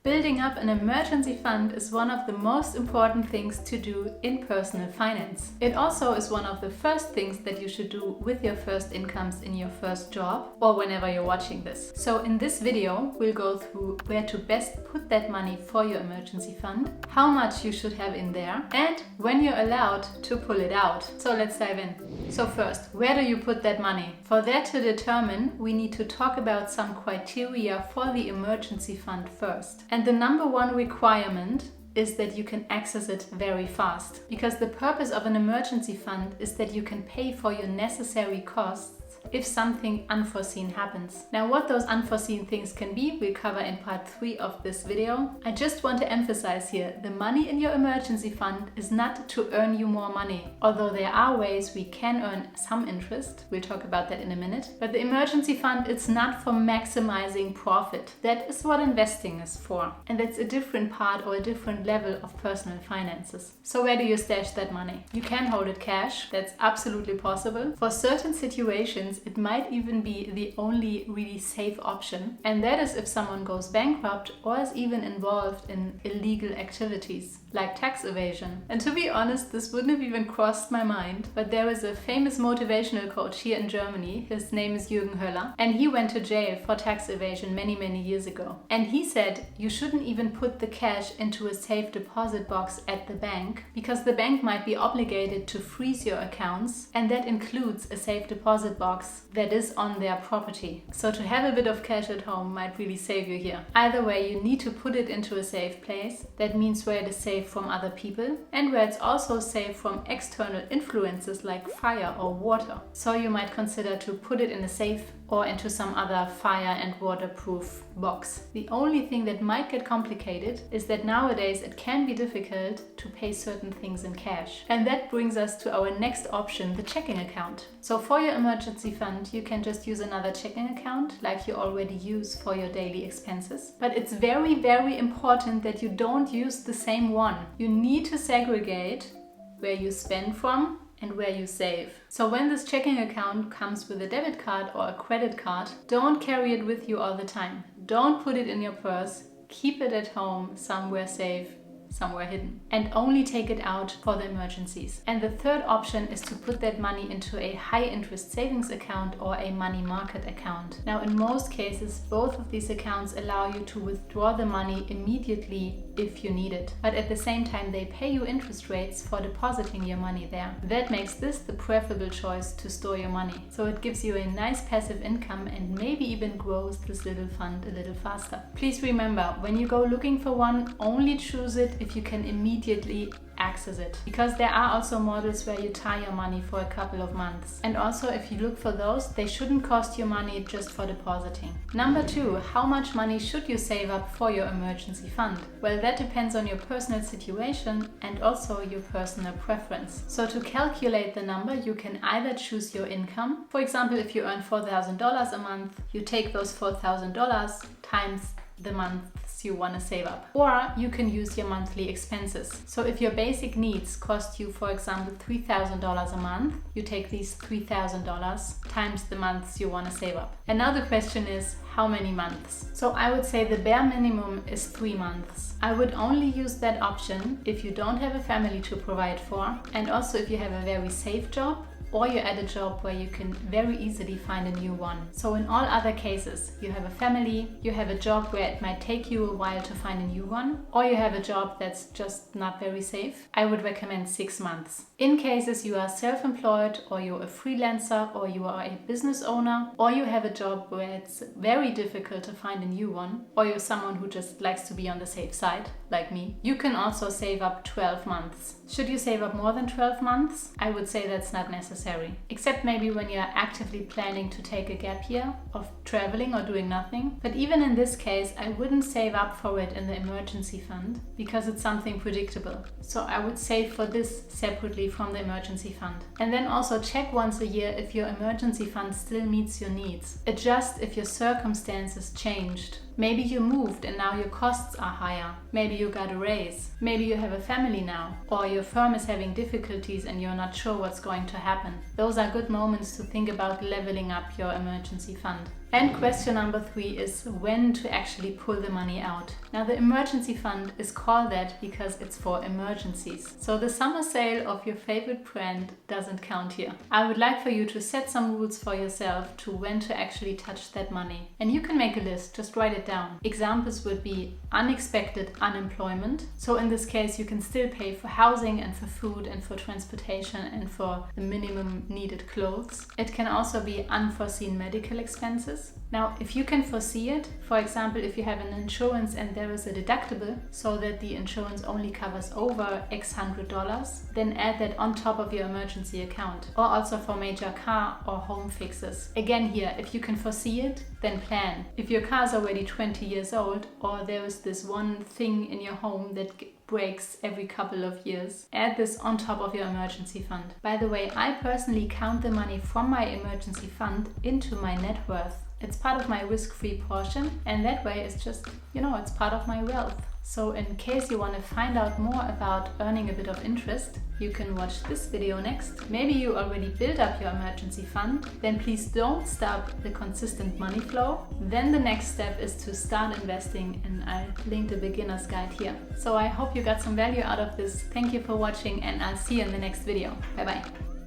Building up an emergency fund is one of the most important things to do in personal finance. It also is one of the first things that you should do with your first incomes in your first job or whenever you're watching this. So in this video, we'll go through where to best put that money for your emergency fund, how much you should have in there, and when you're allowed to pull it out. So let's dive in. So first, where do you put that money? For that to determine, we need to talk about some criteria for the emergency fund first. And the number one requirement is that you can access it very fast. Because the purpose of an emergency fund is that you can pay for your necessary costs if something unforeseen happens. Now, what those unforeseen things can be, we'll cover in part 3 of this video. I just want to emphasize here, the money in your emergency fund is not to earn you more money. Although there are ways we can earn some interest, we'll talk about that in a minute. But the emergency fund, it's not for maximizing profit. That is what investing is for. And that's a different part or a different level of personal finances. So where do you stash that money? You can hold it cash. That's absolutely possible. For certain situations, it might even be the only really safe option, and that is if someone goes bankrupt or is even involved in illegal activities like tax evasion. And to be honest, this wouldn't have even crossed my mind, but there is a famous motivational coach here in Germany. His name is Jürgen Höller, and he went to jail for tax evasion many years ago. And he said you shouldn't even put the cash into a safe deposit box at the bank, because the bank might be obligated to freeze your accounts, and that includes a safe deposit box that is on their property. So to have a bit of cash at home might really save you here. Either way, you need to put it into a safe place. That means where it is safe from other people and where it's also safe from external influences like fire or water. So you might consider to put it in a safe or into some other fire and waterproof box. The only thing that might get complicated is that nowadays it can be difficult to pay certain things in cash. And that brings us to our next option, the checking account. So for your emergency fund, you can just use another checking account like you already use for your daily expenses. But it's very important that you don't use the same one. You need to segregate where you spend from and where you save. So when this checking account comes with a debit card or a credit card, don't carry it with you all the time. Don't put it in your purse. Keep it at home, somewhere safe, somewhere hidden, and only take it out for the emergencies. And the third option is to put that money into a high interest savings account or a money market account. Now, in most cases, both of these accounts allow you to withdraw the money immediately if you need it. But at the same time, they pay you interest rates for depositing your money there. That makes this the preferable choice to store your money. So it gives you a nice passive income and maybe even grows this little fund a little faster. Please remember, when you go looking for one, only choose it if you can immediately access it, because there are also models where you tie your money for a couple of months. And also, if you look for those, they shouldn't cost you money just for depositing. Number 2, how much money should you save up for your emergency fund? Well, that depends on your personal situation and also your personal preference. So to calculate the number, you can either choose your income. For example, if you earn $4,000 a month, you take those $4,000 times the months you want to save up. Or you can use your monthly expenses. So if your basic needs cost you, for example, $3,000 a month, you take these $3,000 times the months you want to save up. And now the question is, how many months? So I would say the bare minimum is 3 months. I would only use that option if you don't have a family to provide for, and also if you have a very safe job, or you're at a job where you can very easily find a new one. So in all other cases, you have a family, you have a job where it might take you a while to find a new one, or you have a job that's just not very safe, I would recommend 6 months. In cases you are self-employed, or you're a freelancer, or you are a business owner, or you have a job where it's very difficult to find a new one, or you're someone who just likes to be on the safe side, like me, you can also save up 12 months. Should you save up more than 12 months? I would say that's not necessary. Except maybe when you're actively planning to take a gap year of traveling or doing nothing. But even in this case, I wouldn't save up for it in the emergency fund because it's something predictable. So I would save for this separately from the emergency fund. And then also check once a year if your emergency fund still meets your needs. Adjust if your circumstances changed. Maybe you moved and now your costs are higher. Maybe you got a raise. Maybe you have a family now. Or your firm is having difficulties and you're not sure what's going to happen. Those are good moments to think about leveling up your emergency fund. And question number 3 is when to actually pull the money out. Now, the emergency fund is called that because it's for emergencies. So the summer sale of your favorite brand doesn't count here. I would like for you to set some rules for yourself to when to actually touch that money. And you can make a list, just write it down. Examples would be unexpected unemployment. So in this case, you can still pay for housing and for food and for transportation and for the minimum needed clothes. It can also be unforeseen medical expenses. Now, if you can foresee it, for example, if you have an insurance and there is a deductible so that the insurance only covers over X $100, then add that on top of your emergency account. Or also for major car or home fixes. Again here, if you can foresee it, then plan. If your car is already 20 years old or there is this one thing in your home that breaks every couple of years, add this on top of your emergency fund. By the way, I personally count the money from my emergency fund into my net worth. It's part of my risk-free portion, and that way it's just, it's part of my wealth. So in case you want to find out more about earning a bit of interest, you can watch this video next. Maybe you already built up your emergency fund, then please don't stop the consistent money flow. Then the next step is to start investing, and I linked a beginner's guide here. So I hope you got some value out of this. Thank you for watching, and I'll see you in the next video. Bye bye.